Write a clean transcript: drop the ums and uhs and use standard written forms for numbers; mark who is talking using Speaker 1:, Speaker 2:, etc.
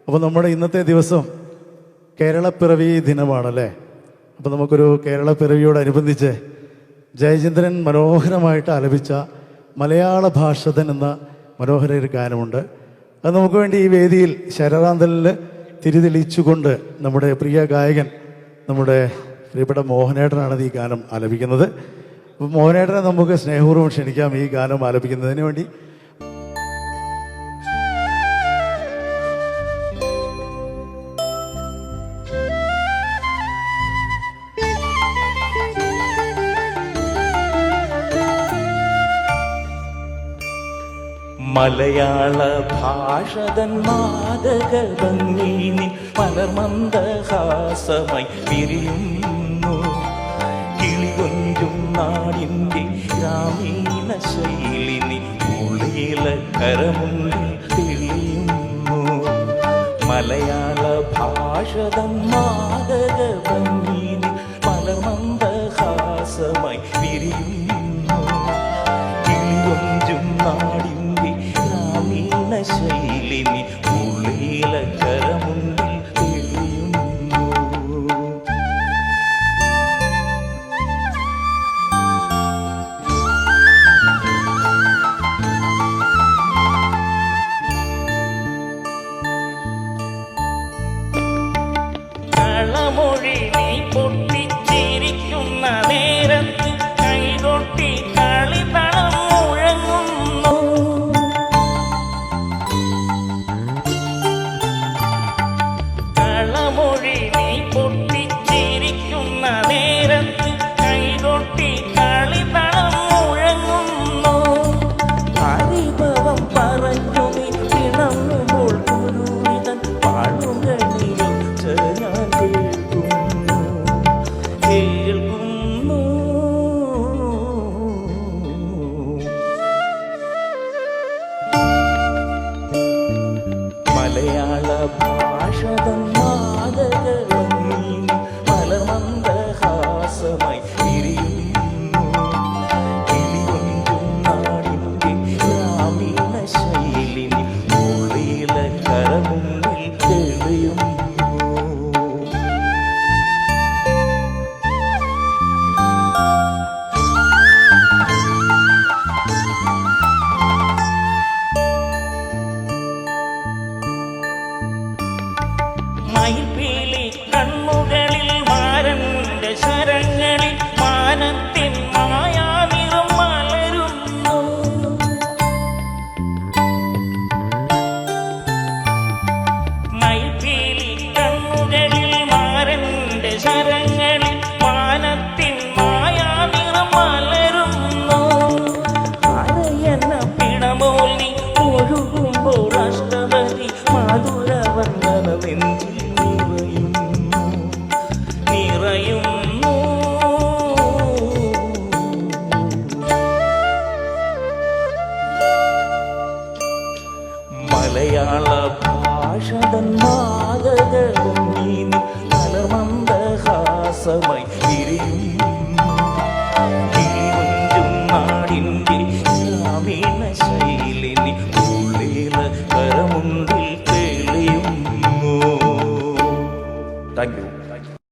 Speaker 1: അപ്പോൾ നമ്മുടെ ഇന്നത്തെ ദിവസം കേരളപ്പിറവി ദിനമാണല്ലേ. അപ്പോൾ നമുക്കൊരു കേരളപ്പിറവിയോടനുബന്ധിച്ച് ജയചന്ദ്രൻ മനോഹരമായിട്ട് ആലപിച്ച മലയാള ഭാഷതൻ എന്ന മനോഹര ഒരു ഗാനമുണ്ട്. അത് നമുക്ക് വേണ്ടി ഈ വേദിയിൽ ശരറാന്തലിൽ തിരിതെളിച്ചുകൊണ്ട് നമ്മുടെ പ്രിയ ഗായകൻ, നമ്മുടെ പ്രിയപ്പെട്ട മോഹനേട്ടനാണ് ഈ ഗാനം ആലപിക്കുന്നത്. അപ്പോൾ മോഹനേട്ടനെ നമുക്ക് സ്നേഹപൂർവ്വം ക്ഷണിക്കാം ഈ ഗാനം ആലപിക്കുന്നതിന് വേണ്ടി.
Speaker 2: മലയാള ഭാഷതൻ മാതക ഭംഗിനി മലർമന്ദഹാസമായി വിരിയുന്നു. കിളികൊഞ്ചും നാടിൻ്റെ ഗ്രാമീണ ശൈലിനി ഉള്ളില കരമുള്ളിൽ തെളിയുന്നു. മലയാള ഭാഷതൻ മാതക ഭംഗിനി മലർമന്ദഹാസമായി വിരിയുന്നു. കിളികൊഞ്ചും നാടിൻ്റെ ശൈലിനി ഉള്ളില കരമുണ്ടിൽ തെളിയുന്നു. കളമൊഴി നീ പൊട്ടിച്ചിരിക്കുന്ന നേരത്ത് കൈകൊട്ടി കളിതളം മുഴങ്ങുന്നു. കളമൊഴി നീ പൊട്ടിച്ചിരിക്കുന്ന നേരത്ത് കൈകൊട്ടി കളിതളം മുഴങ്ങുന്നു. പരിഭവം പറഞ്ഞു നീ പിണങ്ങുമ്പോൾ കുരുവിതൻ പാടുകണിയൊച്ച ഞാൻ കേൾക്കുന്നു. മലയാള ഭാഷതൻ മാതക ഭംഗിനി മലർമന്ദഹാസമായി വിരിയുന്നു. കിളികൊഞ്ചും നാടിൻ്റെ ഗ്രാമീണ ശൈലിനി ഉള്ളില കരമുള്ളിൽ തെളിയുന്നു. മയിൽപീലി കണ്ണുകളിൽ മാരന്റെ ശരങ്ങളിൽ മാനത്തിൻ മായാനിറം മലരുന്നു. മയിൽപീലി കണ്ണുകളിൽ മാരന്റെ ശരങ്ങളിൽ മാനത്തിൻ മായാനിറം മലരുന്നു. അരയെന്ന പിണമോൽ നീ ഒഴുകുമ്പോൾ അഷ്ടവതി മധുരവർണ്ണന നെഞ്ചിൽ നിറയുന്നു. മലയാള ഭാഷതൻ മാതക ഭംഗിനി മലർമന്ദഹാസമായി